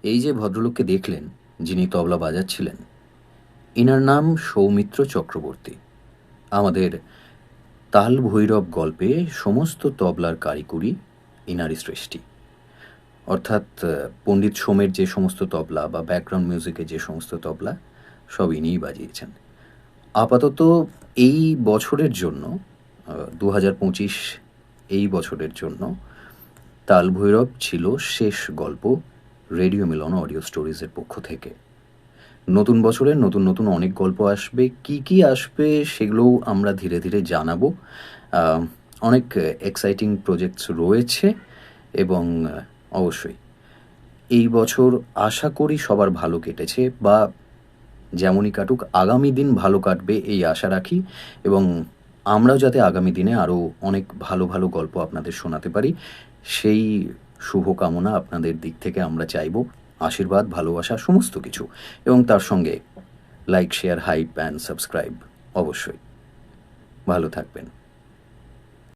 এই যে ভদ্রলোককে দেখলেন, যিনি তবলা বাজাচ্ছিলেন, ইনার নাম সৌমিত্র চক্রবর্তী। আমাদের তাল ভৈরব গল্পে সমস্ত তবলার কারিগরি ইনারই সৃষ্টি। অর্থাৎ পণ্ডিত সোমের যে সমস্ত তবলা বা ব্যাকগ্রাউন্ড মিউজিকে যে সমস্ত তবলা, সব ইনিই বাজিয়েছেন। আপাতত এই বছরের জন্য 2025 এই বছরের জন্য তাল ভৈরব ছিল শেষ গল্প রেডিও মিলন অডিও স্টোরিজের পক্ষ থেকে। নতুন বছরে নতুন নতুন অনেক গল্প আসবে। কি কি আসবে সেগুলোও আমরা ধীরে ধীরে জানাবো। অনেক এক্সাইটিং প্রজেক্টস রয়েছে এবং অবশ্যই এই বছর আশা করি সবার ভালো কেটেছে, বা যেমনই কাটুক আগামী দিন ভালো কাটবে এই আশা রাখি, এবং আমরাও যাতে আগামী দিনে আরও অনেক ভালো ভালো গল্প আপনাদের শোনাতে পারি সেই শুভকামনা আপনাদের দিক থেকে আমরা চাইব। আশীর্বাদ, ভালোবাসা, সমস্ত কিছু, এবং তার সঙ্গে like, share, hype and subscribe অবশ্যই। ভালো থাকবেন।